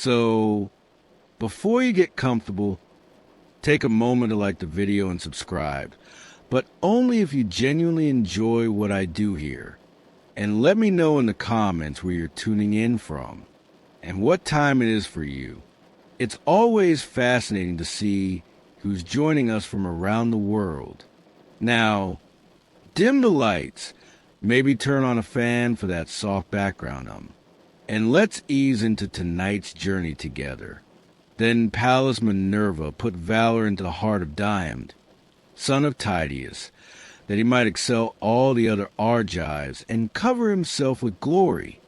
So, before you get comfortable, take a moment to like the video and subscribe, but only if you genuinely enjoy what I do here. And let me know in the comments where you're tuning in from and what time it is for you. It's always fascinating to see who's joining us from around the world. Now, dim the lights, maybe turn on a fan for that soft background and let's ease into tonight's journey together. Then Pallas Minerva put valor into the heart of Diomedes, son of Tydeus, that he might excel all the other Argives and cover himself with glory.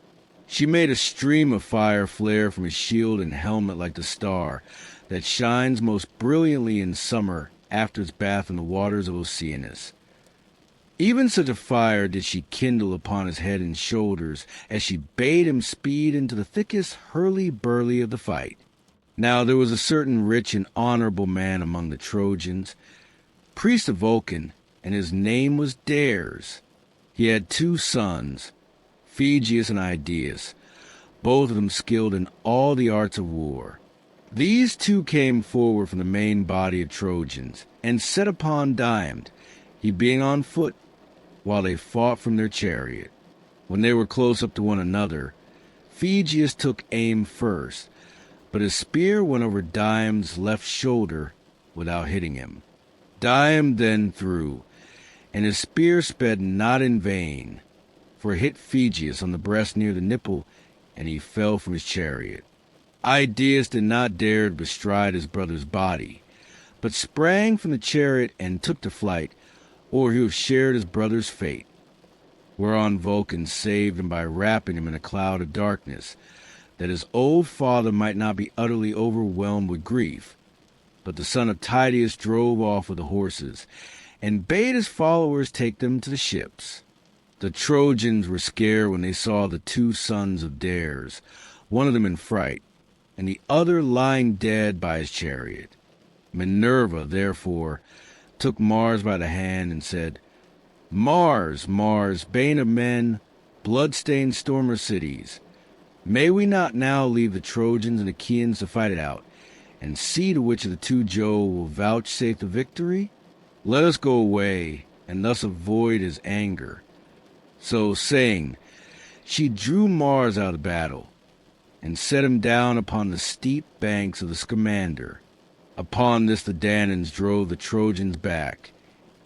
She made a stream of fire flare from his shield and helmet like the star that shines most brilliantly in summer after its bath in the waters of Oceanus. Even such a fire did she kindle upon his head and shoulders as she bade him speed into the thickest hurly-burly of the fight. Now there was a certain rich and honorable man among the Trojans, priest of Vulcan, and his name was Dares. He had 2 sons, Phegeus and Aeneas, both of them skilled in all the arts of war. These 2 came forward from the main body of Trojans, and set upon Diomedes, he being on foot, while they fought from their chariot. When they were close up to one another, Phegeus took aim first, but his spear went over Diomedes' left shoulder without hitting him. Diomedes then threw, and his spear sped not in vain, for it hit Phegeus on the breast near the nipple, and he fell from his chariot. Aeneas did not dare to bestride his brother's body, but sprang from the chariot and took to flight, or he would have shared his brother's fate. Whereon Vulcan saved him by wrapping him in a cloud of darkness, that his old father might not be utterly overwhelmed with grief. But the son of Tydeus drove off with the horses, and bade his followers take them to the ships. The Trojans were scared when they saw the 2 sons of Dares, one of them in fright, and the other lying dead by his chariot. Minerva, therefore, took Mars by the hand and said, Mars, Mars, bane of men, blood-stained stormer cities, may we not now leave the Trojans and Achaeans to fight it out, and see to which of the 2 Jove will vouchsafe the victory? Let us go away, and thus avoid his anger. So saying, she drew Mars out of battle, and set him down upon the steep banks of the Scamander. Upon this the Danaans drove the Trojans back,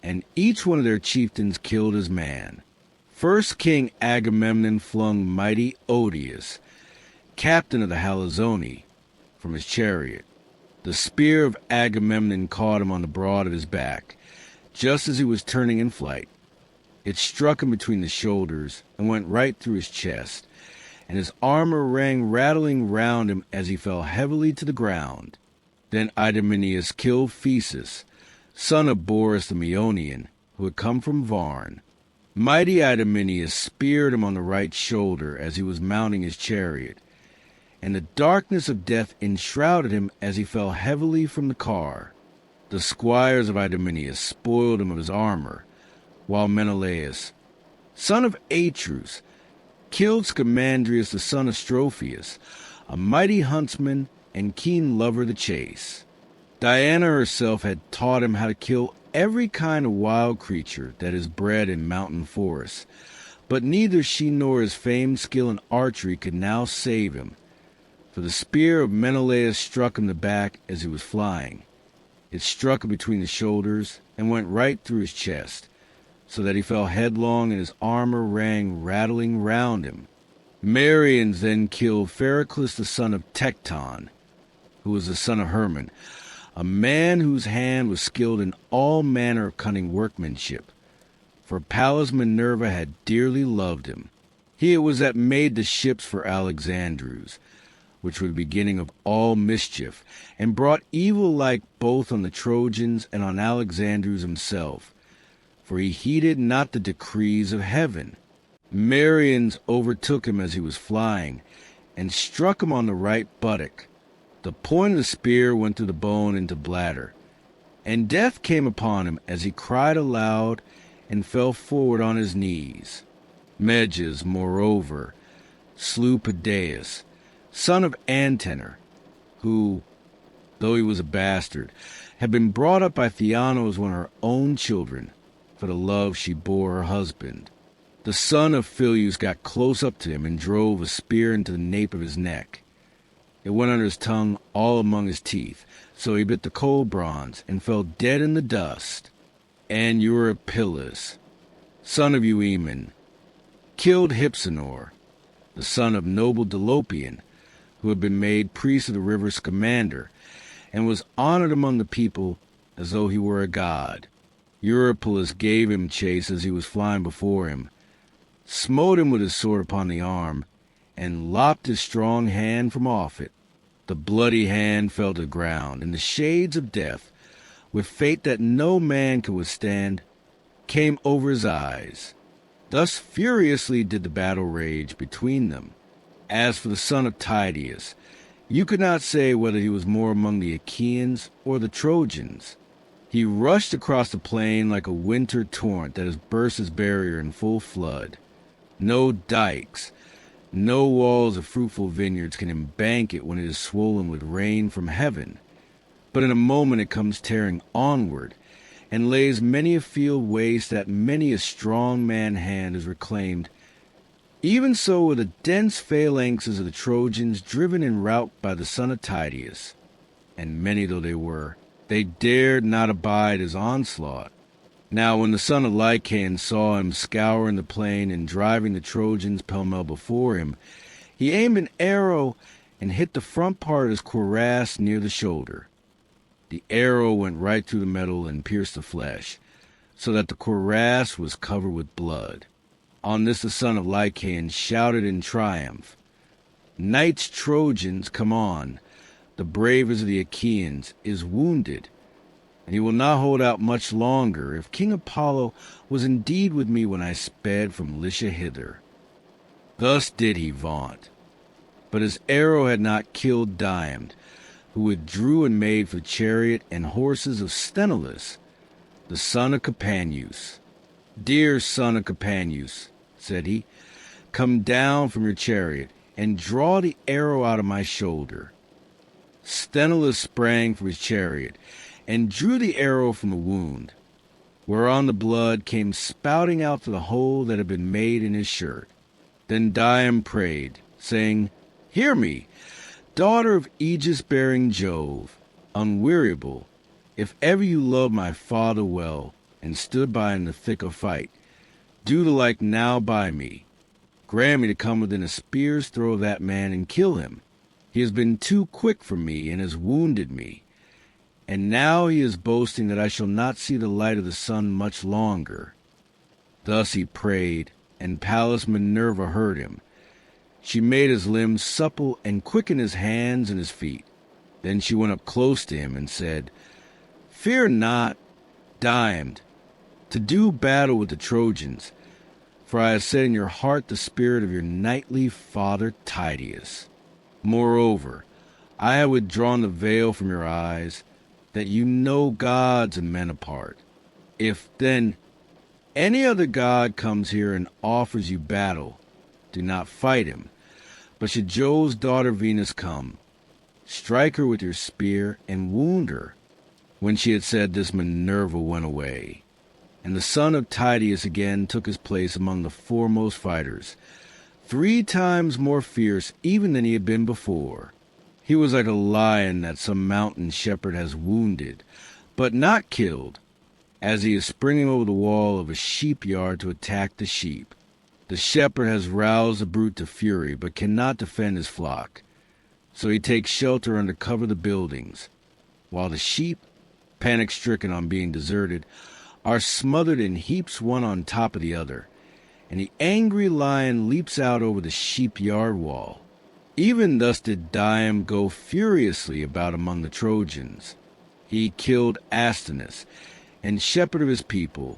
and each one of their chieftains killed his man. First King Agamemnon flung mighty Odius, captain of the Halizoni, from his chariot. The spear of Agamemnon caught him on the broad of his back, just as he was turning in flight. It struck him between the shoulders and went right through his chest, and his armor rang rattling round him as he fell heavily to the ground. Then Idomeneus killed Phesis, son of Boris the Meonian, who had come from Varn. Mighty Idomeneus speared him on the right shoulder as he was mounting his chariot, and the darkness of death enshrouded him as he fell heavily from the car. The squires of Idomeneus spoiled him of his armor, while Menelaus, son of Atreus, killed Scamandrius the son of Strophius, a mighty huntsman and keen lover of the chase. Diana herself had taught him how to kill every kind of wild creature that is bred in mountain forests, but neither she nor his famed skill in archery could now save him, for the spear of Menelaus struck him in the back as he was flying. It struck him between the shoulders and went right through his chest, so that he fell headlong and his armor rang rattling round him. Marians then killed Pheroclus the son of Tecton, who was the son of Hermon, a man whose hand was skilled in all manner of cunning workmanship, for Pallas Minerva had dearly loved him. He it was that made the ships for Alexandrus, which were the beginning of all mischief, and brought evil like both on the Trojans and on Alexandrus himself, for he heeded not the decrees of heaven. Marians overtook him as he was flying, and struck him on the right buttock. The point of the spear went through the bone into bladder, and death came upon him as he cried aloud and fell forward on his knees. Meges, moreover, slew Tydeus, son of Antenor, who, though he was a bastard, had been brought up by Theano as one of her own children, for the love she bore her husband. The son of Phyleus got close up to him and drove a spear into the nape of his neck. It went under his tongue all among his teeth, so he bit the cold bronze and fell dead in the dust. And Eurypylus, son of Euaemon, killed Hypsenor, the son of noble Dolopian, who had been made priest of the river's commander, and was honored among the people as though he were a god. Eurypylus gave him chase as he was flying before him, smote him with his sword upon the arm, and lopped his strong hand from off it. The bloody hand fell to the ground, and the shades of death, with fate that no man could withstand, came over his eyes. Thus furiously did the battle rage between them. As for the son of Tydeus, you could not say whether he was more among the Achaeans or the Trojans. He rushed across the plain like a winter torrent that has burst its barrier in full flood. No dikes, no walls of fruitful vineyards can embank it when it is swollen with rain from heaven. But in a moment it comes tearing onward, and lays many a field waste that many a strong man hand has reclaimed. Even so were the dense phalanxes of the Trojans driven in rout by the son of Tydeus, and many though they were, they dared not abide his onslaught. Now when the son of Lycaon saw him scouring the plain and driving the Trojans pell-mell before him, he aimed an arrow and hit the front part of his cuirass near the shoulder. The arrow went right through the metal and pierced the flesh, so that the cuirass was covered with blood. On this the son of Lycaon shouted in triumph, "Knights Trojans, come on! The bravest of the Achaeans is wounded, and he will not hold out much longer if King Apollo was indeed with me when I sped from Lycia hither." Thus did he vaunt. But his arrow had not killed Diomedes, who withdrew and made for the chariot and horses of Sthenelus, the son of Capaneus. "Dear son of Capaneus," said he, "come down from your chariot and draw the arrow out of my shoulder." Sthenelus sprang from his chariot and drew the arrow from the wound, whereon the blood came spouting out through the hole that had been made in his shirt. Then Diomedes prayed, saying, "Hear me, daughter of aegis-bearing Jove, unweariable, if ever you loved my father well and stood by in the thick of fight, do the like now by me. Grant me to come within a spear's throw of that man and kill him. He has been too quick for me and has wounded me, and now he is boasting that I shall not see the light of the sun much longer." Thus he prayed, and Pallas Minerva heard him. She made his limbs supple and quickened his hands and his feet. Then she went up close to him and said, "Fear not, Diomedes, to do battle with the Trojans, for I have set in your heart the spirit of your knightly father Tydeus. Moreover, I have withdrawn the veil from your eyes, that you know gods and men apart. If, then, any other god comes here and offers you battle, do not fight him, but should Jove's daughter Venus come, strike her with your spear and wound her." When she had said this, Minerva went away, and the son of Tydeus again took his place among the foremost fighters, 3 times more fierce even than he had been before. He was like a lion that some mountain shepherd has wounded, but not killed, as he is springing over the wall of a sheep yard to attack the sheep. The shepherd has roused the brute to fury, but cannot defend his flock, so he takes shelter under cover of the buildings, while the sheep, panic-stricken on being deserted, are smothered in heaps one on top of the other, and the angry lion leaps out over the sheep yard wall. Even thus did Diomedes go furiously about among the Trojans. He killed Astynes, and shepherd of his people,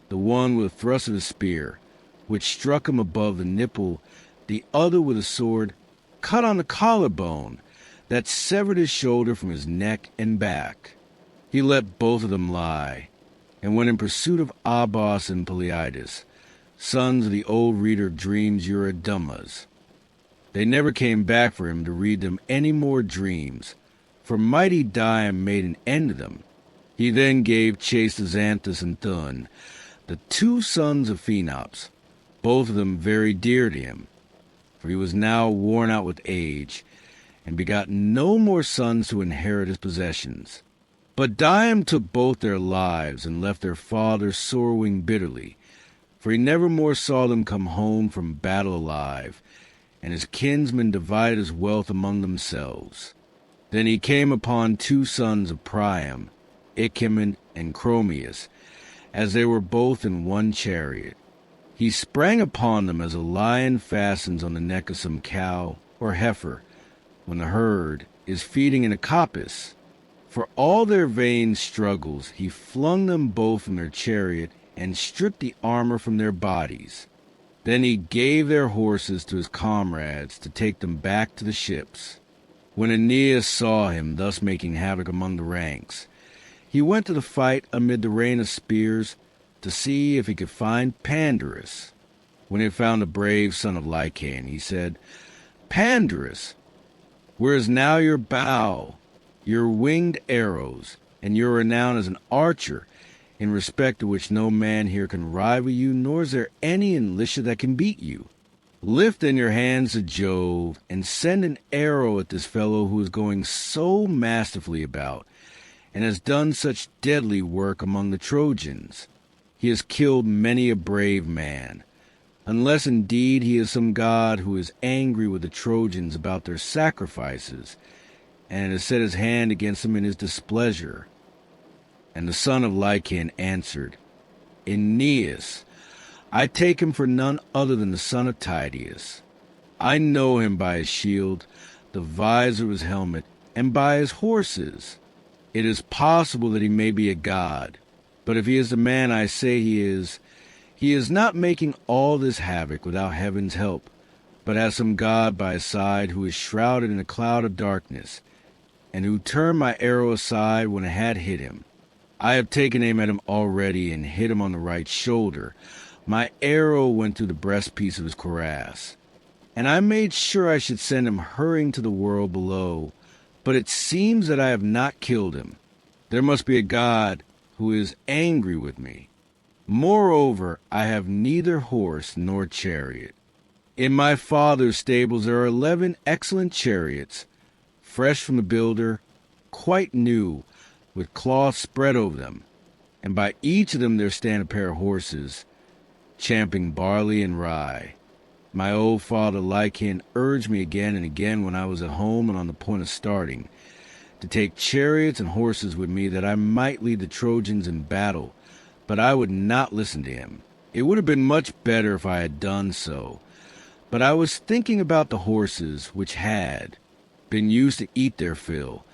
the one with a thrust of his spear, which struck him above the nipple, the other with a sword cut on the collarbone, that severed his shoulder from his neck and back. He let both of them lie, and went in pursuit of Abos and Polyidus, sons of the old reader of dreams Eurydamas. They never came back for him to read them any more dreams, for mighty Dione made an end of them. He then gave chase to Xanthus and Thun, the two sons of Phaenops, both of them very dear to him, for he was now worn out with age, and begot no more sons to inherit his possessions. But Dione took both their lives, and left their father sorrowing bitterly, for he never more saw them come home from battle alive, and his kinsmen divided his wealth among themselves. Then he came upon two sons of Priam, Ichor and Chromius, as they were both in one chariot. He sprang upon them as a lion fastens on the neck of some cow or heifer when the herd is feeding in a coppice. For all their vain struggles, he flung them both from their chariot and stripped the armor from their bodies. Then he gave their horses to his comrades to take them back to the ships. When Aeneas saw him thus making havoc among the ranks, he went to the fight amid the rain of spears to see if he could find Pandarus. When he had found the brave son of Lycaon, he said, "Pandarus, where is now your bow, your winged arrows, and your renown as an archer, in respect to which no man here can rival you, nor is there any in Lycia that can beat you? Lift then your hands to Jove, and send an arrow at this fellow who is going so masterfully about, and has done such deadly work among the Trojans. He has killed many a brave man, unless indeed he is some god who is angry with the Trojans about their sacrifices, and has set his hand against them in his displeasure." And the son of Lycaon answered, "Aeneas, I take him for none other than the son of Tydeus. I know him by his shield, the visor of his helmet, and by his horses. It is possible that he may be a god, but if he is the man I say he is not making all this havoc without heaven's help, but has some god by his side who is shrouded in a cloud of darkness, and who turned my arrow aside when it had hit him. I have taken aim at him already and hit him on the right shoulder. My arrow went through the breastpiece of his cuirass, and I made sure I should send him hurrying to the world below, but it seems that I have not killed him. There must be a god who is angry with me. Moreover, I have neither horse nor chariot. In my father's stables there are 11 excellent chariots, fresh from the builder, quite new, with cloth spread over them, and by each of them there stand a pair of horses, champing barley and rye. My old father Lycaon urged me again and again when I was at home and on the point of starting, to take chariots and horses with me that I might lead the Trojans in battle, but I would not listen to him. It would have been much better if I had done so, but I was thinking about the horses, which had been used to eat their fill,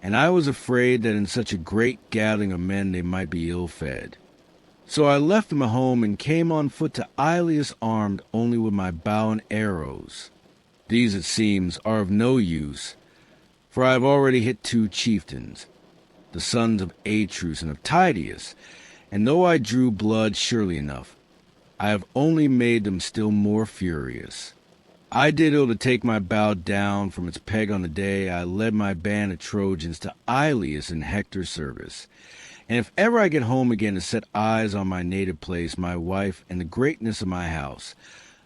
and I was afraid that in such a great gathering of men they might be ill-fed. So I left them at home and came on foot to Iliad armed only with my bow and arrows. These, it seems, are of no use, for I have already hit 2 chieftains, the sons of Atreus and of Tydeus, and though I drew blood surely enough, I have only made them still more furious. I did ill to take my bow down from its peg on the day I led my band of Trojans to Iliad in Hector's service. And if ever I get home again to set eyes on my native place, my wife, and the greatness of my house,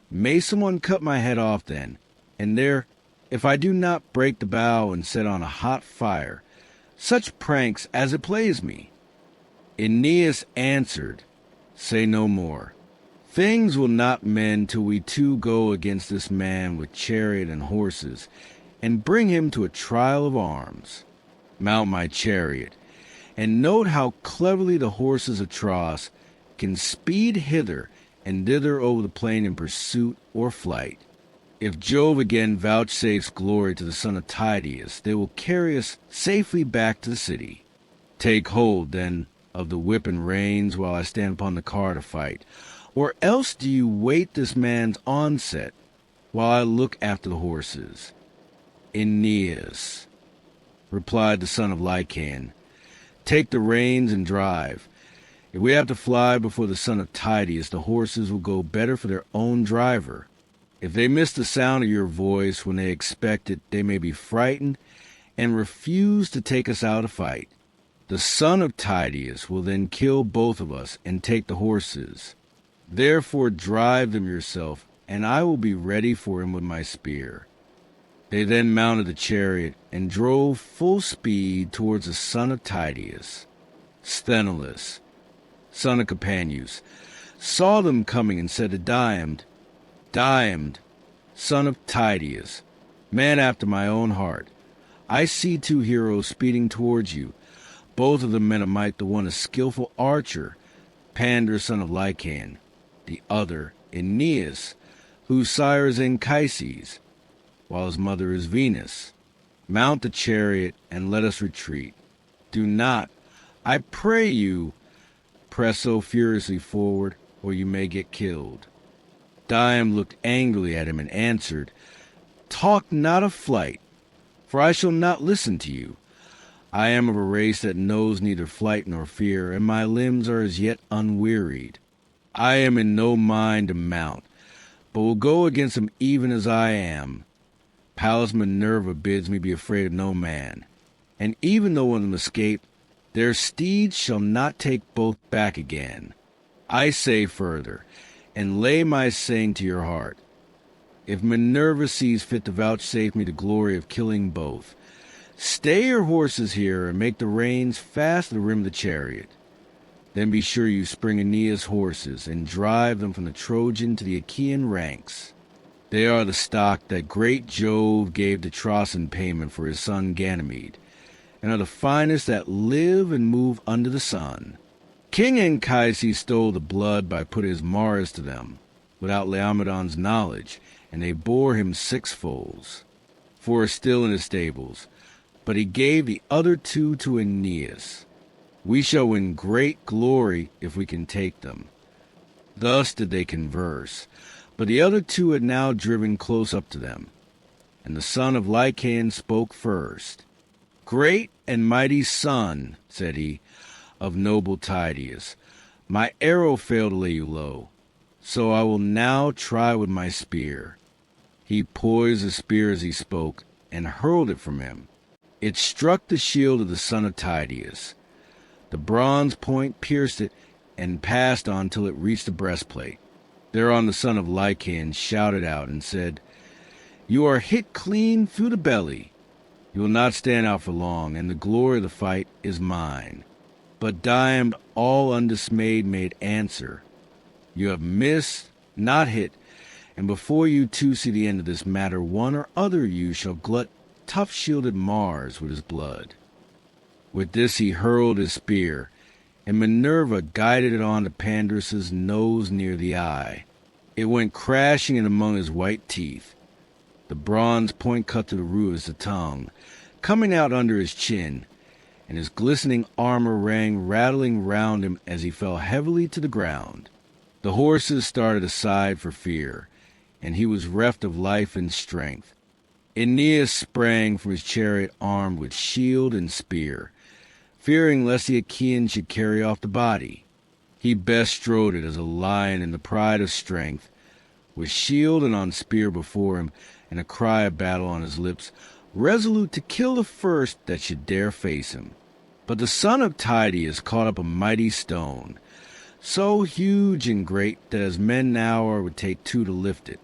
may someone cut my head off then, and there, if I do not break the bow and set on a hot fire, such pranks as it plays me." Aeneas answered, "Say no more. Things will not mend till we 2 go against this man with chariot and horses, and bring him to a trial of arms. Mount my chariot, and note how cleverly the horses of Troas can speed hither and thither over the plain in pursuit or flight. If Jove again vouchsafes glory to the son of Tydeus, they will carry us safely back to the city. Take hold, then, of the whip and reins while I stand upon the car to fight, or else do you wait this man's onset while I look after the horses." "Aeneas," replied the son of Lycaon, "take the reins and drive. If we have to fly before the son of Tydeus, the horses will go better for their own driver. If they miss the sound of your voice when they expect it, they may be frightened, and refuse to take us out to fight. The son of Tydeus will then kill both of us and take the horses. Therefore drive them yourself, and I will be ready for him with my spear." They then mounted the chariot and drove full speed towards the son of Tydeus. Sthenelus, son of Capaneus, saw them coming and said to Diomed, "Diomed, son of Tydeus, man after my own heart, I see two heroes speeding towards you, both of them men of might, the one a skillful archer, Pandarus son of Lycaon, the other Aeneas, whose sire is Anchises, while his mother is Venus. Mount the chariot and let us retreat. Do not, I pray you, press so furiously forward, or you may get killed." Diomed looked angrily at him and answered, "Talk not of flight, for I shall not listen to you. I am of a race that knows neither flight nor fear, and my limbs are as yet unwearied. I am in no mind to mount, but will go against them even as I am. Pallas Minerva bids me be afraid of no man, and even though one of them escape, their steeds shall not take both back again. I say further, and lay my saying to your heart, if Minerva sees fit to vouchsafe me the glory of killing both, stay your horses here and make the reins fast to the rim of the chariot. Then be sure you spring Aeneas' horses and drive them from the Trojan to the Achaean ranks. They are the stock that great Jove gave to Trojan in payment for his son Ganymede, and are the finest that live and move under the sun. King Anchises stole the blood by putting his Mars to them, without Laomedon's knowledge, and they bore him 6 foals. 4 are still in his stables, but he gave the other 2 to Aeneas. We shall win great glory if we can take them." Thus did they converse, but the other 2 had now driven close up to them. And the son of Lycaon spoke first. "Great and mighty son," said he, "of noble Tydeus, my arrow failed to lay you low, so I will now try with my spear." He poised the spear as he spoke, and hurled it from him. It struck the shield of the son of Tydeus. The bronze point pierced it and passed on till it reached the breastplate. Thereon the son of Lycaon shouted out and said, "You are hit clean through the belly. You will not stand out for long, and the glory of the fight is mine." But Diomed, all undismayed, made answer, "You have missed, not hit, and before you two see the end of this matter, one or other of you shall glut tough-shielded Mars with his blood." With this he hurled his spear, and Minerva guided it on to Pandarus's nose near the eye. It went crashing in among his white teeth. The bronze point cut to the root of his tongue, coming out under his chin, and his glistening armor rang rattling round him as he fell heavily to the ground. The horses started aside for fear, and he was reft of life and strength. Aeneas sprang from his chariot armed with shield and spear, fearing lest the Achaeans should carry off the body. He bestrode it as a lion in the pride of strength, with shield and on spear before him, and a cry of battle on his lips, resolute to kill the first that should dare face him. But the son of Tydeus caught up a mighty stone, so huge and great that as men now are would take 2 to lift it.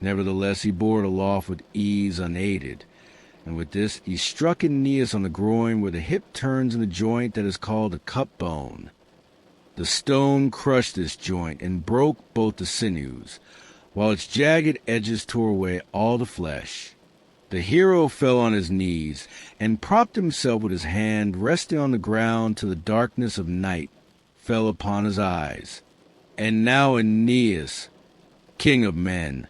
Nevertheless he bore it aloft with ease unaided, and with this he struck Aeneas on the groin where the hip turns in the joint that is called the cup bone. The stone crushed this joint and broke both the sinews, while its jagged edges tore away all the flesh. The hero fell on his knees and propped himself with his hand resting on the ground till the darkness of night fell upon his eyes. And now Aeneas, king of men,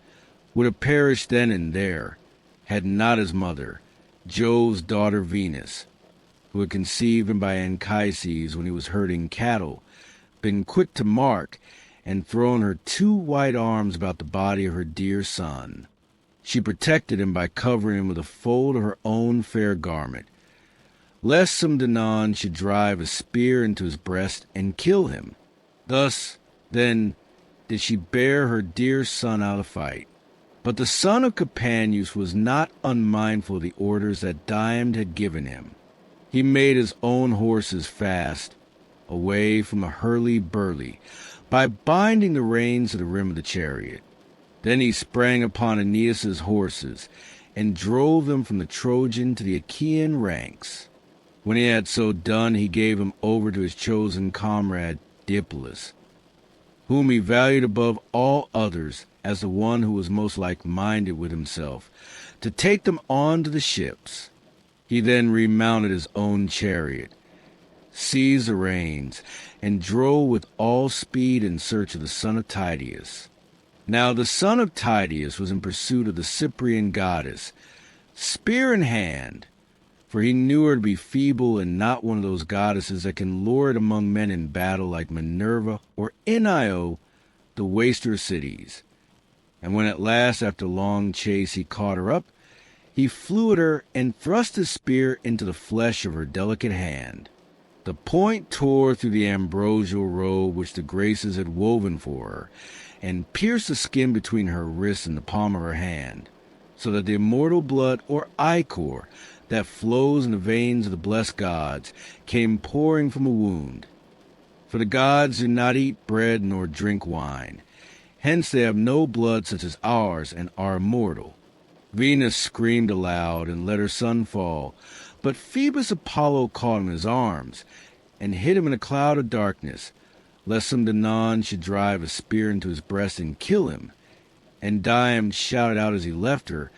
would have perished then and there, had not his mother, Jove's daughter Venus, who had conceived him by Anchises when he was herding cattle, been quick to mark, and thrown her 2 white arms about the body of her dear son. She protected him by covering him with a fold of her own fair garment, lest some Dione should drive a spear into his breast and kill him. Thus, then, did she bear her dear son out of fight. But the son of Capaneus was not unmindful of the orders that Diomedes had given him. He made his own horses fast, away from the hurly-burly, by binding the reins to the rim of the chariot. Then he sprang upon Aeneas's horses, and drove them from the Trojan to the Achaean ranks. When he had so done, he gave him over to his chosen comrade Tlepolemus, whom he valued above all others as the one who was most like-minded with himself, to take them on to the ships. He then remounted his own chariot, seized the reins, and drove with all speed in search of the son of Tydeus. Now the son of Tydeus was in pursuit of the Cyprian goddess, spear in hand, for he knew her to be feeble and not one of those goddesses that can lure it among men in battle like Minerva or Io, the waster of cities. And when at last, after long chase, he caught her up, he flew at her and thrust his spear into the flesh of her delicate hand. The point tore through the ambrosial robe which the Graces had woven for her, and pierced the skin between her wrist and the palm of her hand, so that the immortal blood, or Ichor, that flows in the veins of the blessed gods, came pouring from a wound. For the gods do not eat bread nor drink wine. Hence they have no blood such as ours, and are immortal. Venus screamed aloud and let her son fall, but Phoebus Apollo caught him in his arms, and hid him in a cloud of darkness, lest some Danaan should drive a spear into his breast and kill him. And Diomedes shouted out as he left her,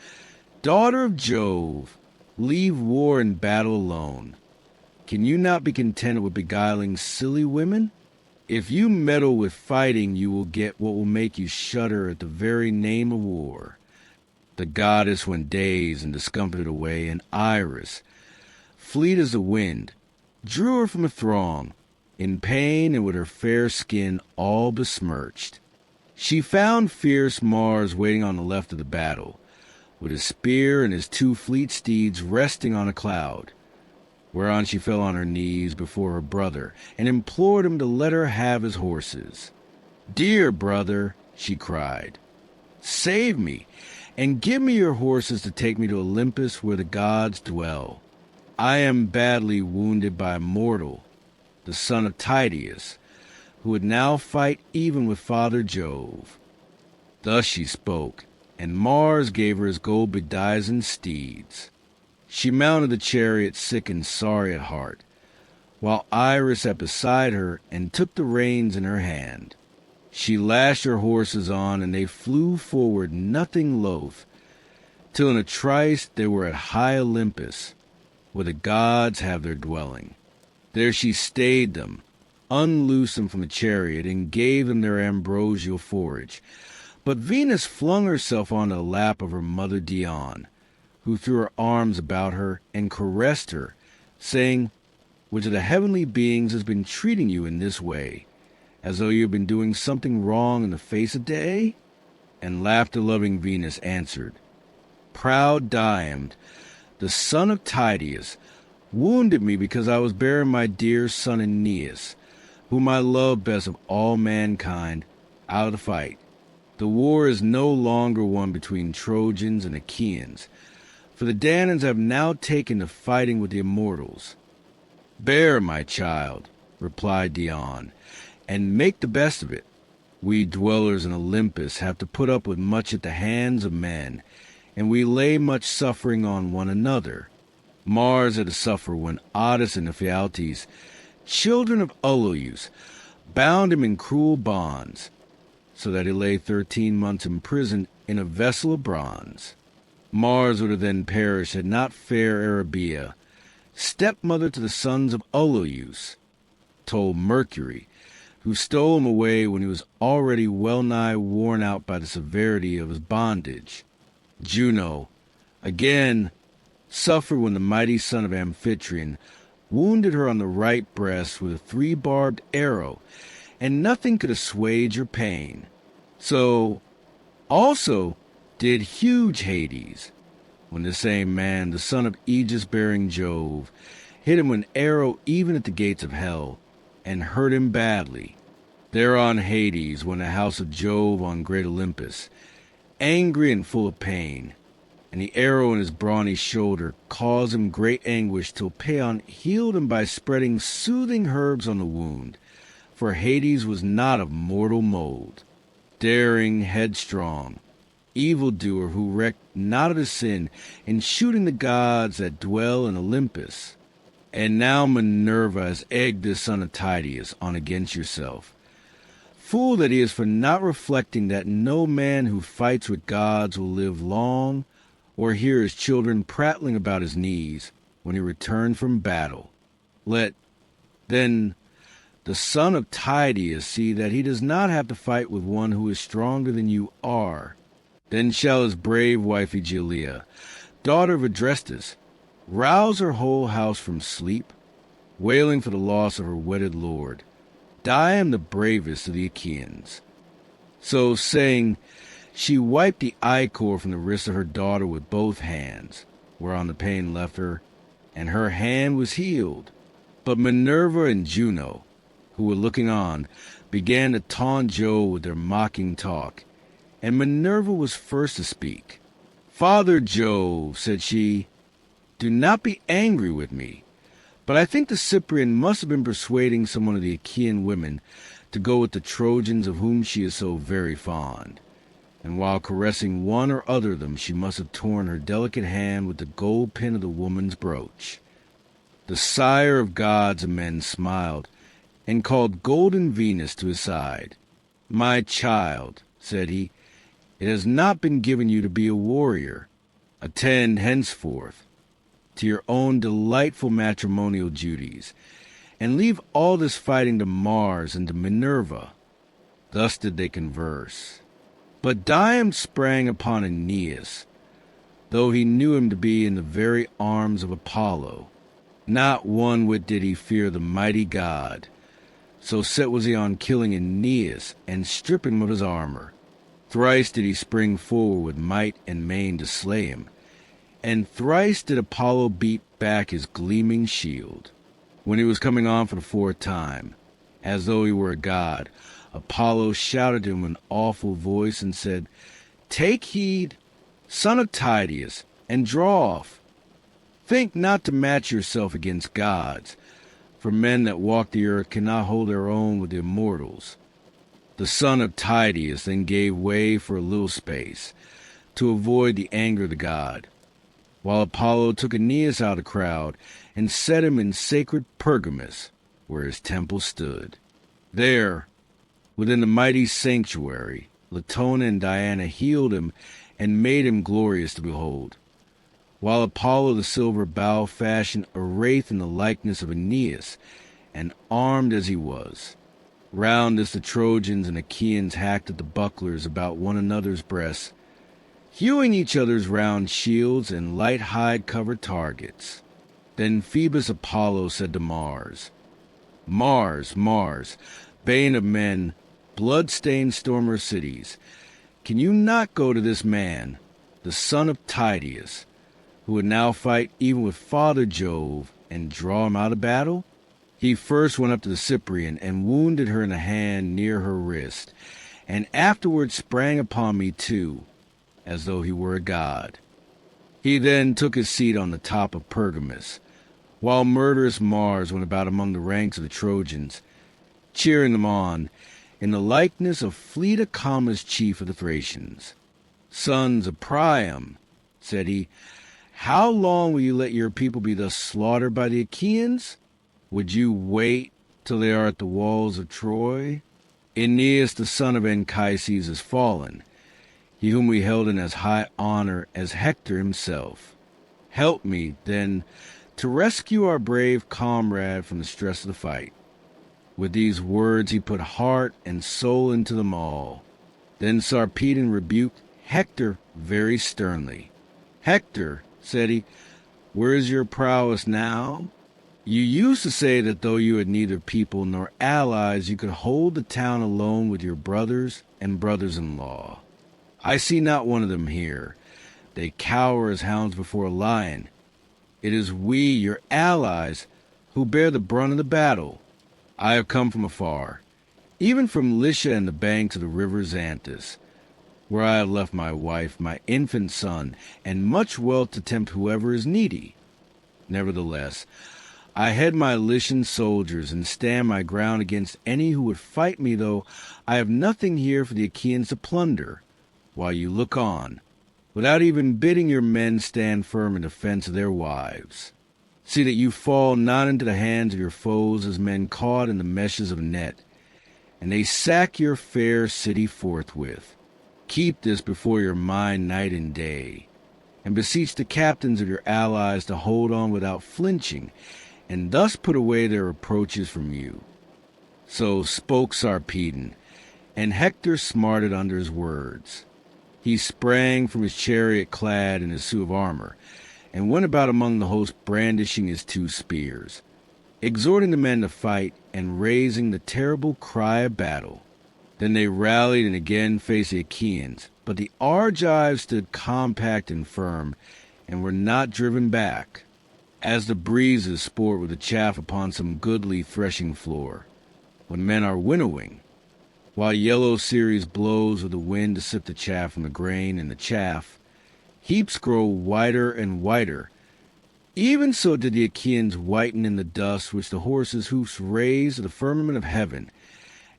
"Daughter of Jove, leave war and battle alone. Can you not be contented with beguiling silly women? If you meddle with fighting, you will get what will make you shudder at the very name of war." The goddess went dazed and discomfited away, and Iris, fleet as the wind, drew her from the throng, in pain and with her fair skin all besmirched. She found fierce Mars waiting on the left of the battle, with his spear and his 2 fleet steeds resting on a cloud, whereon she fell on her knees before her brother, and implored him to let her have his horses. "Dear brother," she cried, "save me, and give me your horses to take me to Olympus where the gods dwell. I am badly wounded by a mortal, the son of Tydeus, who would now fight even with Father Jove." Thus she spoke, and Mars gave her his gold bedizened steeds. She mounted the chariot sick and sorry at heart, while Iris sat beside her and took the reins in her hand. She lashed her horses on, and they flew forward nothing loath, till in a trice they were at high Olympus, where the gods have their dwelling. There she stayed them, unloosed them from the chariot, and gave them their ambrosial forage. But Venus flung herself on the lap of her mother Dione, who threw her arms about her and caressed her, saying, "Which of the heavenly beings has been treating you in this way, as though you had been doing something wrong in the face of day?" And laughter-loving Venus answered, "Proud Diomedes, the son of Tydeus, wounded me because I was bearing my dear son Aeneas, whom I love best of all mankind, out of the fight. The war is no longer one between Trojans and Achaeans, for the Danaans have now taken to fighting with the immortals." "Bear, my child," replied Dione, "and make the best of it. We dwellers in Olympus have to put up with much at the hands of men, and we lay much suffering on one another. Mars had to suffer when Otis and Ephialtes, children of Olympus, bound him in cruel bonds, so that he lay 13 months imprisoned in a vessel of bronze. Mars would have then perished had not fair Aristeia, stepmother to the sons of Olympus, told Mercury, who stole him away when he was already well-nigh worn out by the severity of his bondage. Juno, again, suffered when the mighty son of Amphitryon wounded her on the right breast with a 3-barbed arrow, and nothing could assuage her pain. So also did huge Hades, when the same man, the son of Aegis-bearing Jove, hit him with an arrow even at the gates of hell, and hurt him badly. Thereon Hades went to the house of Jove on great Olympus, angry and full of pain, and the arrow in his brawny shoulder caused him great anguish till Paeon healed him by spreading soothing herbs on the wound, for Hades was not of mortal mold. Daring, headstrong, evildoer who recked not of his sin in shooting the gods that dwell in Olympus. And now Minerva has egged this son of Tydeus on against yourself. Fool that he is for not reflecting that no man who fights with gods will live long, or hear his children prattling about his knees when he returned from battle. Let, then, the son of Tydeus see that he does not have to fight with one who is stronger than you are. Then shall his brave wife Aegilia, daughter of Adrestus, rouse her whole house from sleep, wailing for the loss of her wedded lord. Dione the bravest of the Achaeans. So saying, she wiped the ichor from the wrist of her daughter with both hands, whereon the pain left her, and her hand was healed. But Minerva and Juno, who were looking on, began to taunt Jove with their mocking talk, and Minerva was first to speak. "Father Jove," said she, "do not be angry with me, but I think the Cyprian must have been persuading some one of the Achaean women to go with the Trojans of whom she is so very fond. And while caressing one or other of them, she must have torn her delicate hand with the gold pin of the woman's brooch." The sire of gods and men smiled, and called golden Venus to his side. "My child," said he, "it has not been given you to be a warrior. Attend henceforth to your own delightful matrimonial duties, and leave all this fighting to Mars and to Minerva." Thus did they converse. But Dione sprang upon Aeneas, though he knew him to be in the very arms of Apollo. Not one whit did he fear the mighty god, so set was he on killing Aeneas and stripping him of his armor. Thrice did he spring forward with might and main to slay him, and thrice did Apollo beat back his gleaming shield. When he was coming on for the fourth time, as though he were a god, Apollo shouted to him in an awful voice and said, "Take heed, son of Tydeus, and draw off. Think not to match yourself against gods, for men that walk the earth cannot hold their own with the immortals." The son of Tydeus then gave way for a little space, to avoid the anger of the god, while Apollo took Aeneas out of the crowd and set him in sacred Pergamus, where his temple stood. There, within the mighty sanctuary, Latona and Diana healed him and made him glorious to behold, while Apollo the silver bow fashioned a wraith in the likeness of Aeneas, and armed as he was. Round this the Trojans and Achaeans hacked at the bucklers about one another's breasts, hewing each other's round shields and light hide-covered targets. Then Phoebus Apollo said to Mars, "Mars, Mars, bane of men, blood-stained stormer of cities, can you not go to this man, the son of Tydeus, who would now fight even with Father Jove, and draw him out of battle?" He first went up to the Cyprian and wounded her in the hand near her wrist, and afterwards sprang upon me too, as though he were a god. He then took his seat on the top of Pergamus, while murderous Mars went about among the ranks of the Trojans, cheering them on, in the likeness of fleet Acamas, chief of the Thracians. "Sons of Priam," said he, "how long will you let your people be thus slaughtered by the Achaeans? Would you wait till they are at the walls of Troy? Aeneas, the son of Anchises, is fallen, he whom we held in as high honor as Hector himself. Help me, then, to rescue our brave comrade from the stress of the fight." With these words he put heart and soul into them all. Then Sarpedon rebuked Hector very sternly. "Hector," said he, "where is your prowess now? You used to say that though you had neither people nor allies, you could hold the town alone with your brothers and brothers-in-law. I see not one of them here. They cower as hounds before a lion. It is we, your allies, who bear the brunt of the battle. I have come from afar, even from Lycia and the banks of the river Xanthus. where I have left my wife, my infant son, and much wealth to tempt whoever is needy. Nevertheless, I head my Lycian soldiers and stand my ground against any who would fight me, though I have nothing here for the Achaeans to plunder, while you look on, without even bidding your men stand firm in defense of their wives. See that you fall not into the hands of your foes as men caught in the meshes of a net, and they sack your fair city forthwith. Keep this before your mind night and day, and beseech the captains of your allies to hold on without flinching, and thus put away their reproaches from you. So spoke Sarpedon, and Hector smarted under his words. He sprang from his chariot clad in his suit of armor, and went about among the host brandishing his 2 spears, exhorting the men to fight and raising the terrible cry of battle. Then they rallied and again faced the Achaeans, but the Argives stood compact and firm, and were not driven back, as the breezes sport with the chaff upon some goodly threshing floor, when men are winnowing, while yellow Ceres blows with the wind to sift the chaff from the grain, and the chaff heaps grow whiter and whiter. Even so did the Achaeans whiten in the dust which the horses' hoofs raised to the firmament of heaven,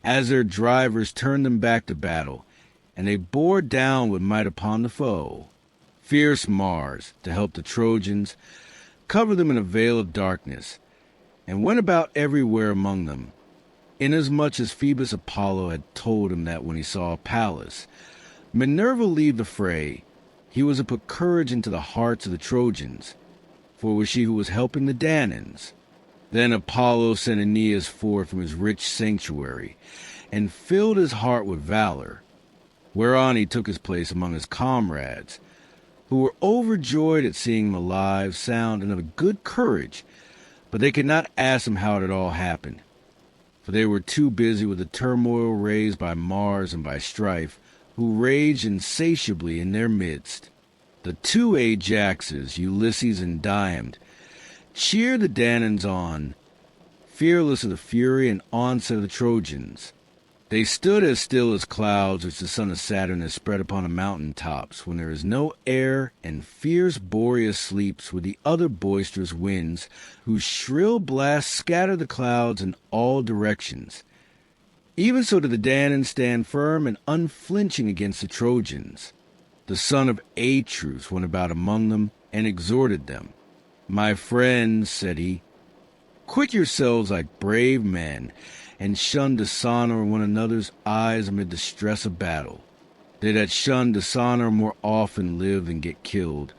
as their drivers turned them back to battle, and they bore down with might upon the foe. Fierce Mars, to help the Trojans, covered them in a veil of darkness, and went about everywhere among them, inasmuch as Phoebus Apollo had told him that when he saw Pallas, Minerva leave the fray, he was to put courage into the hearts of the Trojans, for it was she who was helping the Danaans. Then Apollo sent Aeneas forth from his rich sanctuary, and filled his heart with valor, whereon he took his place among his comrades, who were overjoyed at seeing him alive, sound, and of good courage, but they could not ask him how it had all happened, for they were too busy with the turmoil raised by Mars and by strife, who raged insatiably in their midst. The 2 Ajaxes, Ulysses and Diomedes, cheered the Danaans on, fearless of the fury and onset of the Trojans. They stood as still as clouds which the son of Saturn has spread upon the mountain tops, when there is no air, and fierce Boreas sleeps with the other boisterous winds, whose shrill blasts scatter the clouds in all directions. Even so did the Danaans stand firm and unflinching against the Trojans. The son of Atreus went about among them and exhorted them. "My friends," said he, "quit yourselves like brave men, and shun dishonor in one another's eyes amid the stress of battle. They that shun dishonor more often live than get killed,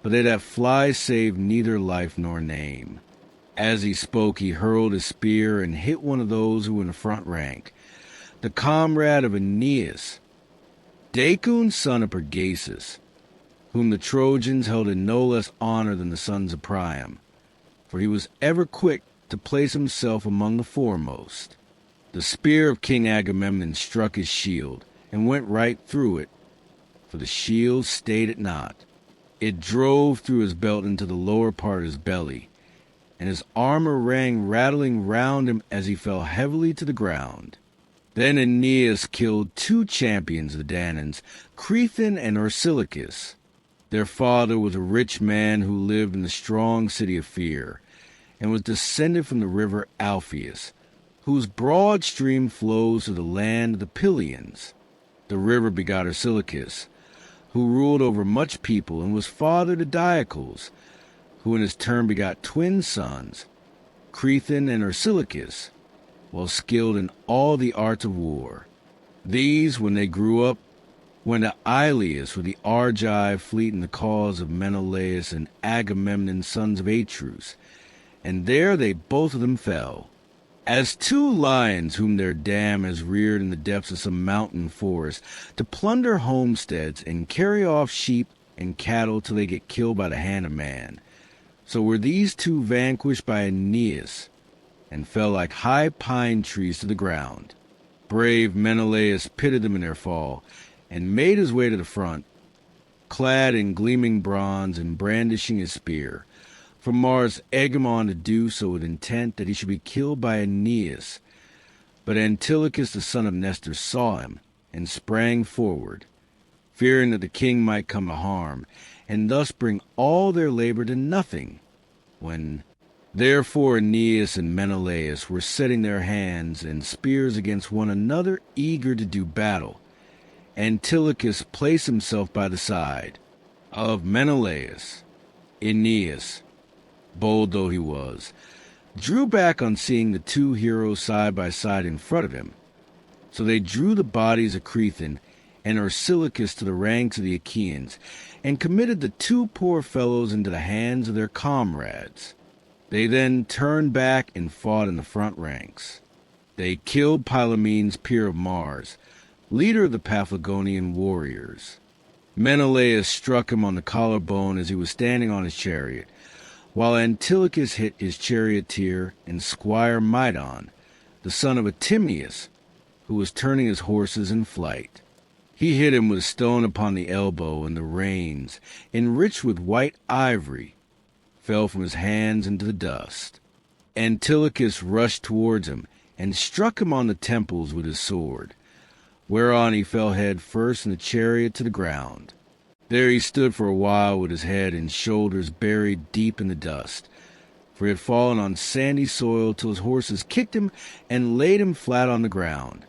but they that fly save neither life nor name." As he spoke, he hurled his spear and hit one of those who were in the front rank, the comrade of Aeneas, Dacon, son of Pergamus, whom the Trojans held in no less honor than the sons of Priam, for he was ever quick to place himself among the foremost. The spear of King Agamemnon struck his shield, and went right through it, for the shield stayed it not. It drove through his belt into the lower part of his belly, and his armor rang rattling round him as he fell heavily to the ground. Then Aeneas killed 2 champions of the Danaans, Crethan and Orsilochus. Their father was a rich man who lived in the strong city of Fear, and was descended from the river Alpheus, whose broad stream flows to the land of the Pylians. The river begot Orsilochus, who ruled over much people, and was father to Diocles, who in his turn begot twin sons, Crethan and Orsilochus, well skilled in all the arts of war. These, when they grew up, went to Iliad with the Argive fleet in the cause of Menelaus and Agamemnon, sons of Atreus, and there they both of them fell, as 2 lions whom their dam has reared in the depths of some mountain forest, to plunder homesteads and carry off sheep and cattle till they get killed by the hand of man. So were these 2 vanquished by Aeneas, and fell like high pine trees to the ground. Brave Menelaus pitied them in their fall, and made his way to the front, clad in gleaming bronze and brandishing his spear, for Mars egged him on to do so with intent that he should be killed by Aeneas. But Antilochus the son of Nestor saw him, and sprang forward, fearing that the king might come to harm, and thus bring all their labor to nothing. When therefore Aeneas and Menelaus were setting their hands and spears against one another, eager to do battle, Antilochus placed himself by the side of Menelaus. Aeneas, bold though he was, drew back on seeing the two heroes side by side in front of him. So they drew the bodies of Cretan and Orsilochus to the ranks of the Achaeans, and committed the two poor fellows into the hands of their comrades. They then turned back and fought in the front ranks. They killed Pylaemenes, peer of Mars, leader of the Paphlagonian warriors. Menelaus struck him on the collarbone as he was standing on his chariot, while Antilochus hit his charioteer and squire Mydon, the son of Atimius, who was turning his horses in flight. He hit him with a stone upon the elbow, and the reins, enriched with white ivory, fell from his hands into the dust. Antilochus rushed towards him and struck him on the temples with his sword, whereon he fell head first in the chariot to the ground. There he stood for a while with his head and shoulders buried deep in the dust, for he had fallen on sandy soil till his horses kicked him and laid him flat on the ground,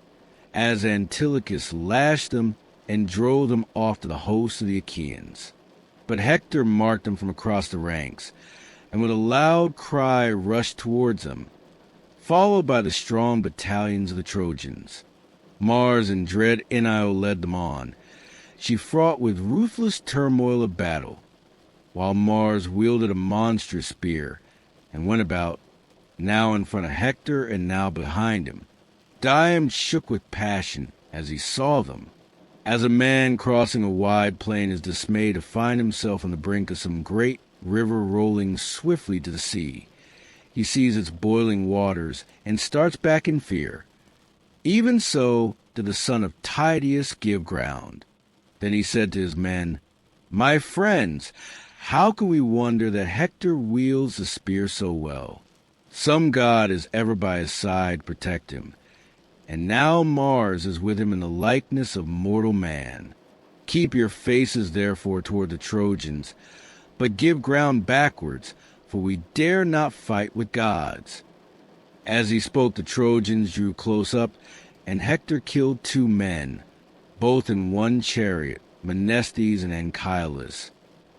as Antilochus lashed them and drove them off to the host of the Achaeans. But Hector marked them from across the ranks, and with a loud cry rushed towards them, followed by the strong battalions of the Trojans. Mars and dread Enio led them on. She fought with ruthless turmoil of battle, while Mars wielded a monstrous spear, and went about, now in front of Hector and now behind him. Dione shook with passion as he saw them, as a man crossing a wide plain is dismayed to find himself on the brink of some great river rolling swiftly to the sea. He sees its boiling waters and starts back in fear. Even so did the son of Tydeus give ground. Then he said to his men, "My friends, how can we wonder that Hector wields the spear so well? Some god is ever by his side to protect him, and now Mars is with him in the likeness of mortal man. Keep your faces therefore toward the Trojans, but give ground backwards, for we dare not fight with gods." As he spoke, the Trojans drew close up, and Hector killed 2 men, both in one chariot, Menestheus and Anchialus,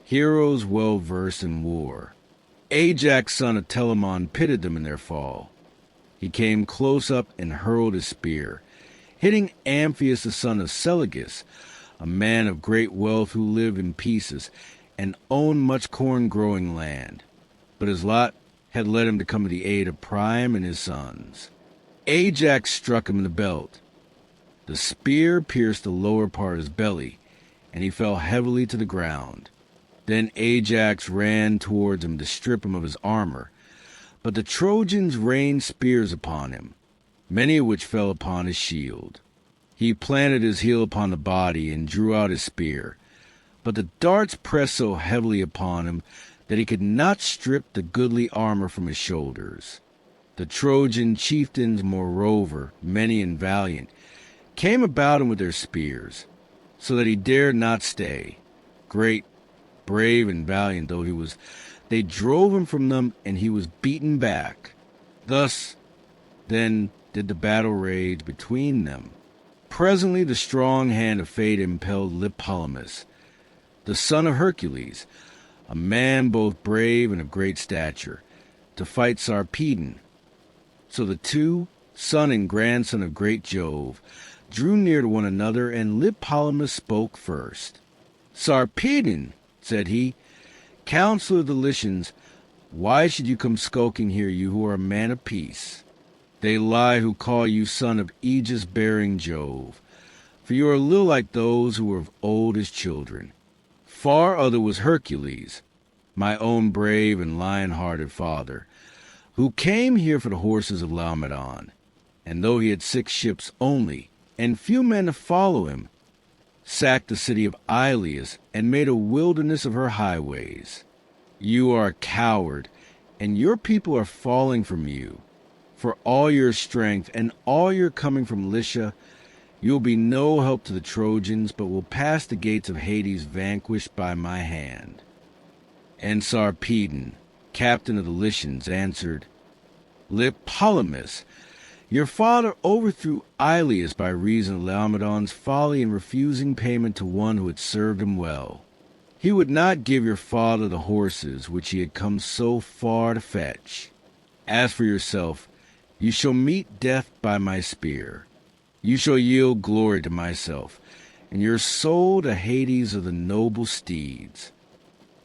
heroes well versed in war. Ajax son of Telamon pitied them in their fall. He came close up and hurled his spear, hitting Amphius the son of Selagus, a man of great wealth who lived in pieces and owned much corn-growing land. But his lot had led him to come to the aid of Priam and his sons. Ajax struck him in the belt. The spear pierced the lower part of his belly, and he fell heavily to the ground. Then Ajax ran towards him to strip him of his armor, but the Trojans rained spears upon him, many of which fell upon his shield. He planted his heel upon the body and drew out his spear, but the darts pressed so heavily upon him that he could not strip the goodly armor from his shoulders. The Trojan chieftains, moreover, many and valiant, came about him with their spears, so that he dared not stay. Great, brave, and valiant though he was, they drove him from them, and he was beaten back. Thus, then, did the battle rage between them. Presently the strong hand of fate impelled Tlepolemus, the son of Hercules, a man both brave and of great stature, to fight Sarpedon. So the two, son and grandson of great Jove, drew near to one another, and Tlepolemus spoke first. "Sarpedon," said he, "counselor of the Lycians, why should you come skulking here, you who are a man of peace? They lie who call you son of aegis-bearing Jove, for you are little like those who were of old as children. Far other was Hercules, my own brave and lion-hearted father, who came here for the horses of Laomedon, and though he had 6 ships only, and few men to follow him, sacked the city of Iliad and made a wilderness of her highways. You are a coward, and your people are falling from you. For all your strength and all your coming from Lycia, You will be no help to the Trojans, but will pass the gates of Hades vanquished by my hand." And Sarpedon, captain of the Lycians, answered, "Tlepolemus, your father overthrew Iliad by reason of Laomedon's folly in refusing payment to one who had served him well. He would not give your father the horses which he had come so far to fetch. As for yourself, you shall meet death by my spear. You shall yield glory to myself, and your soul to Hades of the noble steeds."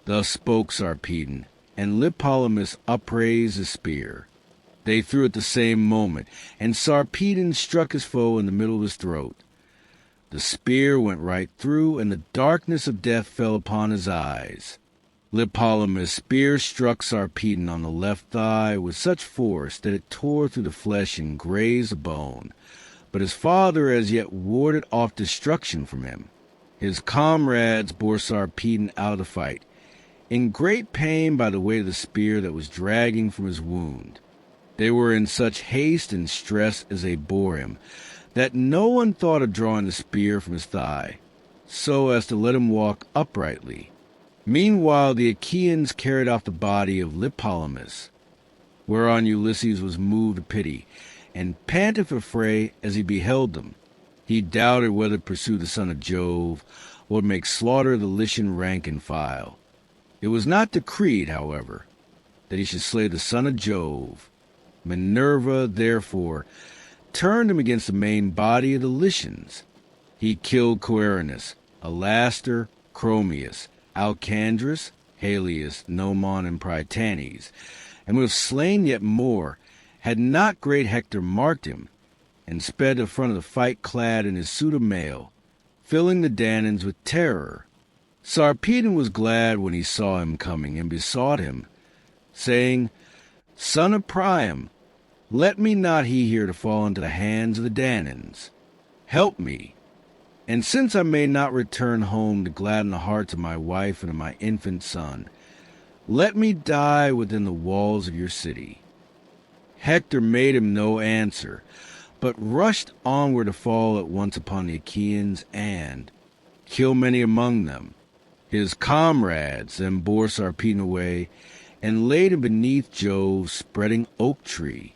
Thus spoke Sarpedon, and Tlepolemus upraised his spear. They threw at the same moment, and Sarpedon struck his foe in the middle of his throat. The spear went right through, and the darkness of death fell upon his eyes. Tlepolemus' spear struck Sarpedon on the left thigh with such force that it tore through the flesh and grazed the bone. But his father as yet warded off destruction from him. His comrades bore Sarpedon out of the fight, in great pain by the weight of the spear that was dragging from his wound. They were in such haste and stress as they bore him, that no one thought of drawing the spear from his thigh, so as to let him walk uprightly. Meanwhile the Achaeans carried off the body of Tlepolemus, whereon Ulysses was moved to pity, and panted for fray as he beheld them. He doubted whether to pursue the son of Jove, or make slaughter of the Lycian rank and file. It was not decreed, however, that he should slay the son of Jove. Minerva, therefore, turned him against the main body of the Lycians. He killed Coeranus, Alastor, Chromius, Alcandrus, Halius, Nomon, and Prytanes, and would have slain yet more, had not great Hector marked him, and sped to the front of the fight clad in his suit of mail, filling the Danaans with terror. Sarpedon was glad when he saw him coming, and besought him, saying, "Son of Priam, let me not he here to fall into the hands of the Danaans. Help me, and since I may not return home to gladden the hearts of my wife and of my infant son, let me die within the walls of your city." Hector made him no answer, but rushed onward to fall at once upon the Achaeans and kill many among them. His comrades then bore Sarpedon away and laid him beneath Jove's spreading oak tree.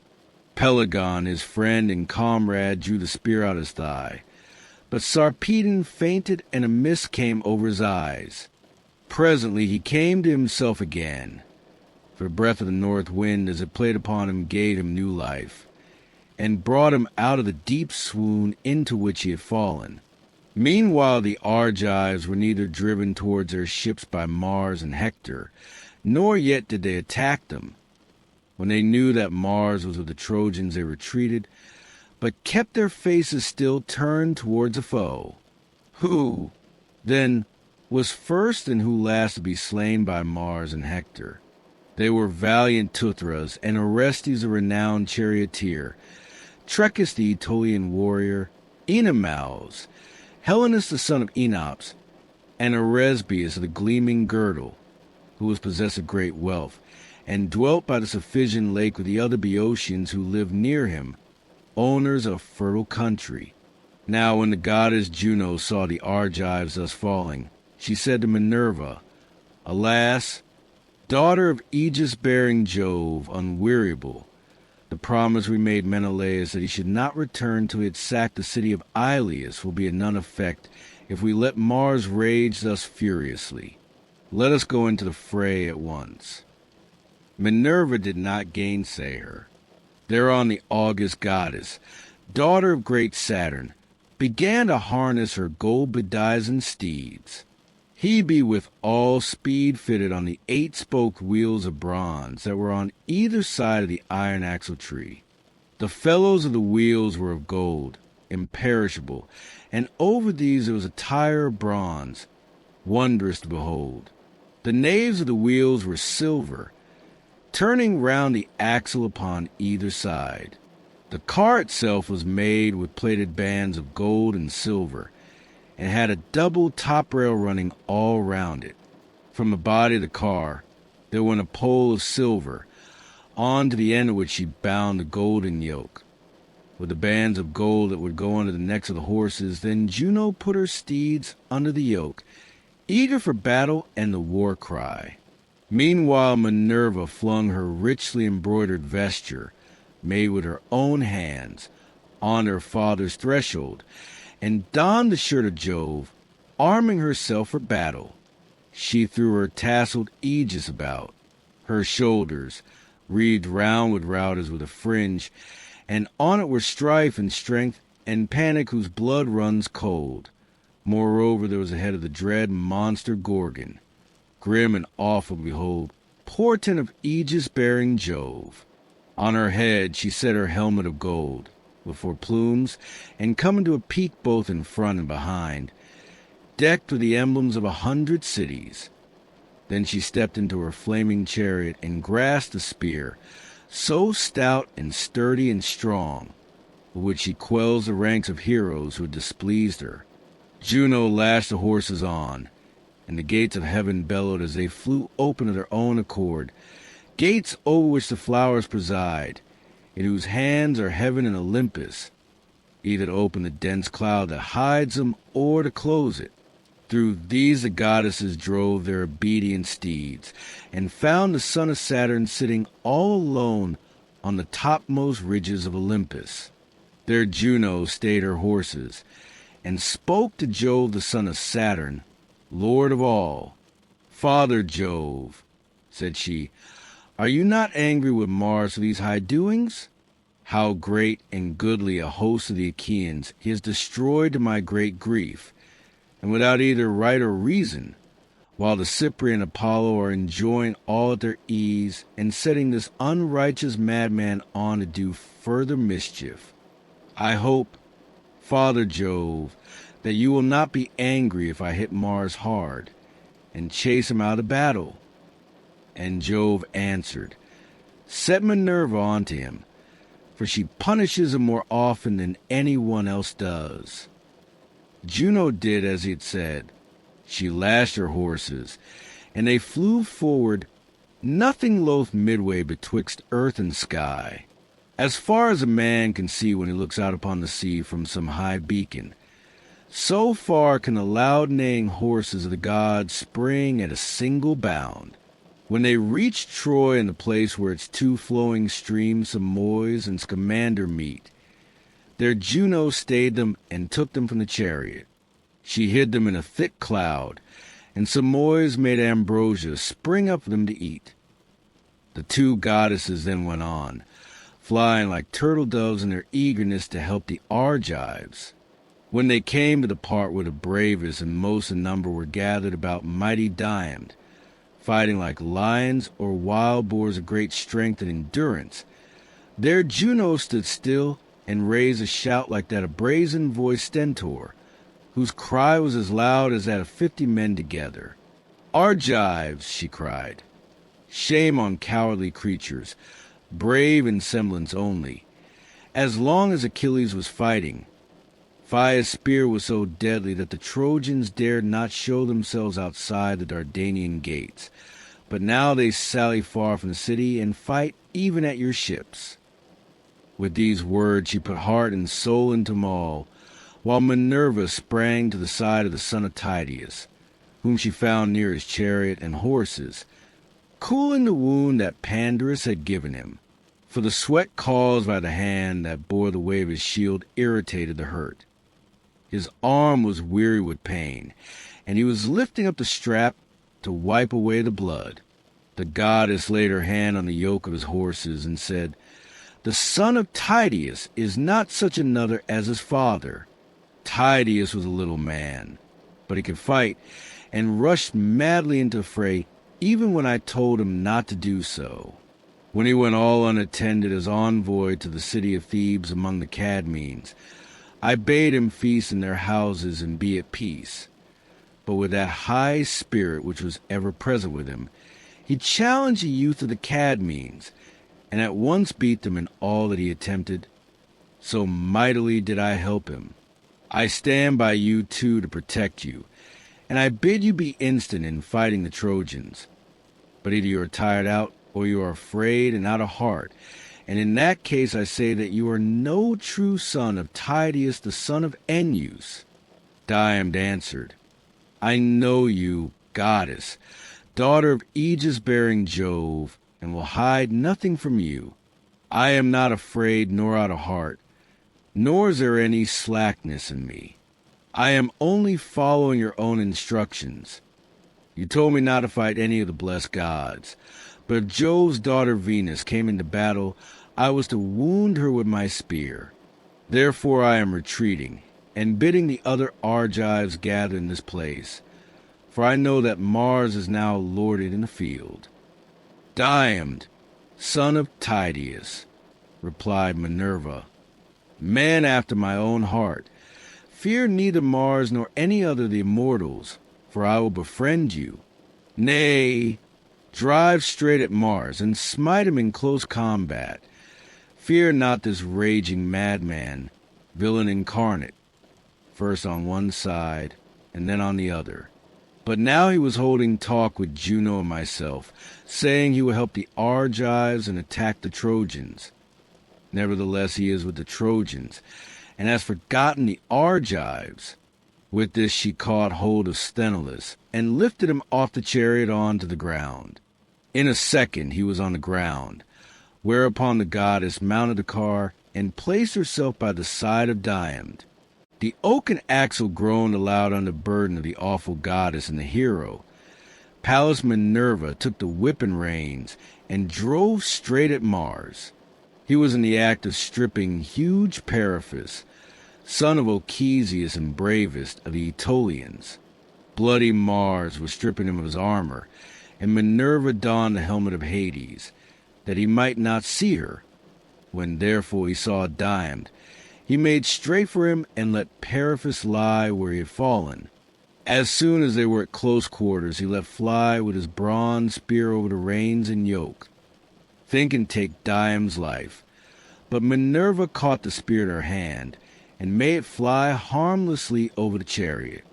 Pelagon, his friend and comrade, drew the spear out his thigh, but Sarpedon fainted and a mist came over his eyes. Presently he came to himself again, for the breath of the north wind as it played upon him gave him new life, and brought him out of the deep swoon into which he had fallen. Meanwhile the Argives were neither driven towards their ships by Mars and Hector, nor yet did they attack them. When they knew that Mars was with the Trojans, they retreated, but kept their faces still turned towards the foe. Who, then, was first and who last to be slain by Mars and Hector? They were valiant Teuthras, and Orestes, a renowned charioteer, Trecus the Aetolian warrior, Oenomaus, Helenus the son of Enops, and Oresbius of the gleaming girdle, who was possessed of great wealth, and dwelt by the Cephisian lake with the other Boeotians who lived near him, owners of fertile country. Now when the goddess Juno saw the Argives thus falling, she said to Minerva, "Alas, daughter of aegis-bearing Jove, unweariable, the promise we made Menelaus that he should not return till he had sacked the city of Iliad will be of none effect if we let Mars rage thus furiously. Let us go into the fray at once." Minerva did not gainsay her. Thereon the august goddess, daughter of great Saturn, began to harness her gold-bedizened steeds. Hebe with all speed fitted on the 8-spoked wheels of bronze that were on either side of the iron axle tree. The felloes of the wheels were of gold, imperishable, and over these there was a tire of bronze, wondrous to behold. The naves of the wheels were silver, turning round the axle upon either side. The car itself was made with plated bands of gold and silver, and had a double top rail running all round it. From the body of the car there went a pole of silver, on to the end of which she bound a golden yoke. with the bands of gold that would go under the necks of the horses. Then Juno put her steeds under the yoke, eager for battle and the war cry. Meanwhile Minerva flung her richly embroidered vesture, made with her own hands, on her father's threshold, and donned the shirt of Jove, arming herself for battle. She threw her tasseled aegis about her shoulders, wreathed round with routers with a fringe, and on it were strife and strength and panic whose blood runs cold. Moreover, there was ahead of the dread monster Gorgon, grim and awful to behold, portent of aegis-bearing Jove. On her head she set her helmet of gold, with 4 plumes, and coming to a peak both in front and behind, decked with the emblems of 100 cities. Then she stepped into her flaming chariot and grasped a spear, so stout and sturdy and strong, with which she quells the ranks of heroes who had displeased her. Juno lashed the horses on, and the gates of heaven bellowed as they flew open of their own accord, gates over which the flowers preside, in whose hands are heaven and Olympus, either to open the dense cloud that hides them or to close it. Through these the goddesses drove their obedient steeds, and found the son of Saturn sitting all alone on the topmost ridges of Olympus. There Juno stayed her horses, and spoke to Jove the son of Saturn, lord of all. "Father Jove," said she, "are you not angry with Mars for these high doings? How great and goodly a host of the Achaeans he has destroyed to my great grief, and without either right or reason, while the Cyprian Apollo are enjoying all at their ease, and setting this unrighteous madman on to do further mischief. I hope, Father Jove, that you will not be angry if I hit Mars hard, and chase him out of battle." And Jove answered, "Set Minerva on to him, for she punishes him more often than anyone else does." Juno did as he had said. She lashed her horses, and they flew forward, nothing loath midway betwixt earth and sky, as far as a man can see when he looks out upon the sea from some high beacon. So far can the loud neighing horses of the gods spring at a single bound. When they reached Troy and the place where its 2 flowing streams, Simois and Scamander, meet, there Juno stayed them and took them from the chariot. She hid them in a thick cloud, and Simois made ambrosia spring up for them to eat. The 2 goddesses then went on, flying like turtle doves in their eagerness to help the Argives. When they came to the part where the bravest and most in number were gathered about mighty Diomedes, fighting like lions or wild boars of great strength and endurance, there Juno stood still and raised a shout like that of brazen-voiced Stentor, whose cry was as loud as that of 50 men together. "Argives," she cried, "shame on cowardly creatures, brave in semblance only. As long as Achilles was fighting, Phthia's spear was so deadly that the Trojans dared not show themselves outside the Dardanian gates. But now they sally far from the city and fight even at your ships." With these words she put heart and soul into them all, while Minerva sprang to the side of the son of Tydeus, whom she found near his chariot and horses, cooling the wound that Pandarus had given him, for the sweat caused by the hand that bore the weight of his shield irritated the hurt. His arm was weary with pain, and he was lifting up the strap to wipe away the blood. The goddess laid her hand on the yoke of his horses and said, "The son of Tydeus is not such another as his father." Tydeus was a little man, but he could fight, and rushed madly into a fray even when I told him not to do so. When he went all unattended as envoy to the city of Thebes among the Cadmeans, I bade him feast in their houses and be at peace. But with that high spirit which was ever present with him, he challenged the youth of the Cadmeans, and at once beat them in all that he attempted. So mightily did I help him. I stand by you too to protect you, and I bid you be instant in fighting the Trojans. But either you are tired out, or you are afraid and out of heart, and in that case I say that you are no true son of Tydeus the son of Aeneas." Diomed answered, "I know you, goddess, daughter of aegis-bearing Jove, and will hide nothing from you. I am not afraid nor out of heart, nor is there any slackness in me. I am only following your own instructions. You told me not to fight any of the blessed gods, but if Jove's daughter Venus came into battle, I was to wound her with my spear. Therefore I am retreating, and bidding the other Argives gather in this place, for I know that Mars is now lorded in the field." "Diomed, son of Tydeus," replied Minerva, "man after my own heart, fear neither Mars nor any other of the immortals, for I will befriend you. Nay, drive straight at Mars, and smite him in close combat. Fear not this raging madman, villain incarnate, first on one side, and then on the other." But now he was holding talk with Juno and myself, saying he would help the Argives and attack the Trojans. Nevertheless he is with the Trojans, and has forgotten the Argives. With this she caught hold of Sthenelus, and lifted him off the chariot on to the ground. In a second he was on the ground, whereupon the goddess mounted the car, and placed herself by the side of Diomed. The oaken axle groaned aloud under the burden of the awful goddess and the hero. Pallas Minerva took the whipping reins, and drove straight at Mars. He was in the act of stripping huge Periphas, son of Ochesius and bravest of the Aetolians. Bloody Mars was stripping him of his armor, and Minerva donned the helmet of Hades, that he might not see her. When therefore he saw Diomed, he made straight for him, and let Periphas lie where he had fallen. As soon as they were at close quarters, he let fly with his bronze spear over the reins and yoke, thinking to take Diomed's life. But Minerva caught the spear in her hand, and made it fly harmlessly over the chariot.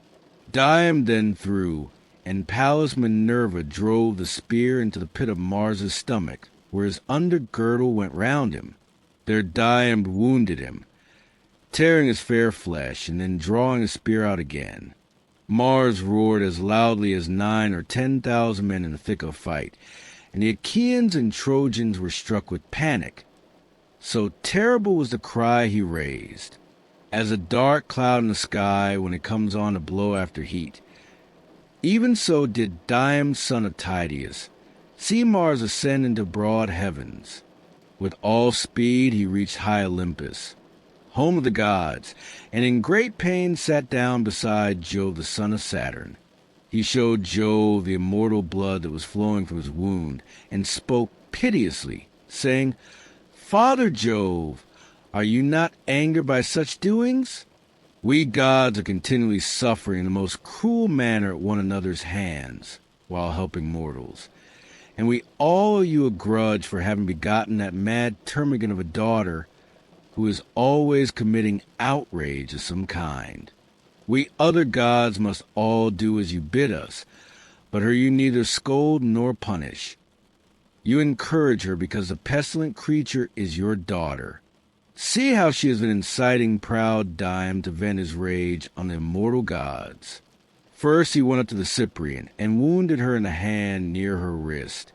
Diomed then threw, and Pallas Minerva drove the spear into the pit of Mars's stomach, where his under girdle went round him. There Diomed wounded him, tearing his fair flesh, and then drawing his spear out again. Mars roared as loudly as 9,000 or 10,000 men in the thick of fight, and the Achaeans and Trojans were struck with panic. So terrible was the cry he raised, as a dark cloud in the sky when it comes on to blow after heat. Even so did Diomed, son of Tydeus, see Mars ascend into broad heavens. With all speed he reached high Olympus, home of the gods, and in great pain sat down beside Jove the son of Saturn. He showed Jove the immortal blood that was flowing from his wound, and spoke piteously, saying, "Father Jove, are you not angered by such doings? We gods are continually suffering in the most cruel manner at one another's hands, while helping mortals. And we all owe you a grudge for having begotten that mad termagant of a daughter, who is always committing outrage of some kind. We other gods must all do as you bid us, but her you neither scold nor punish. You encourage her because the pestilent creature is your daughter. See how she has been inciting proud Diomed to vent his rage on the immortal gods." First he went up to the Cyprian, and wounded her in the hand near her wrist,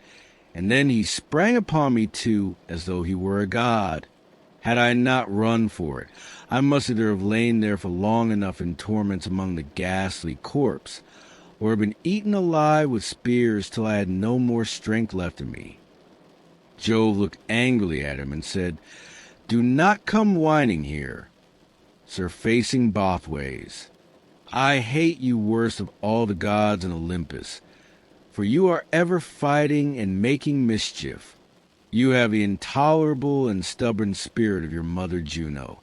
and then he sprang upon me too, as though he were a god. Had I not run for it, I must either have lain there for long enough in torments among the ghastly corpse, or have been eaten alive with spears till I had no more strength left in me. Jove looked angrily at him and said, "Do not come whining here, surfacing bothways. I hate you worst of all the gods in Olympus, for you are ever fighting and making mischief. You have the intolerable and stubborn spirit of your mother Juno.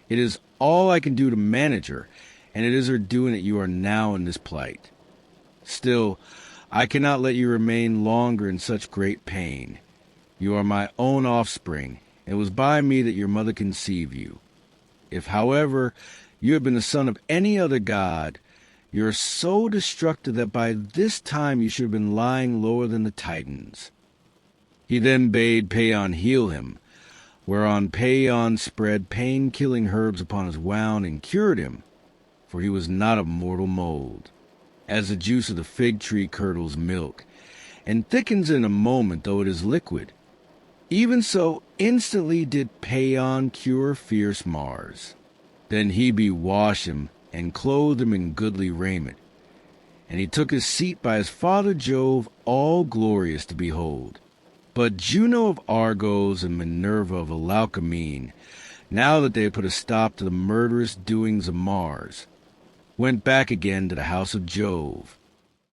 It is all I can do to manage her, and it is her doing that you are now in this plight. Still, I cannot let you remain longer in such great pain. You are my own offspring, and it was by me that your mother conceived you. If, however, you had been the son of any other god, you are so destructive that by this time you should have been lying lower than the Titans." He then bade Paeon heal him, Whereon Paeon spread pain-killing herbs upon his wound and cured him, for he was not of mortal mold, as the juice of the fig tree curdles milk, and thickens in a moment though it is liquid. Even so instantly did Paeon cure fierce Mars. Then Hebe washed him and clothed him in goodly raiment, and he took his seat by his father Jove, all glorious to behold. But Juno of Argos and Minerva of Alcmene, now that they had put a stop to the murderous doings of Mars, went back again to the house of Jove,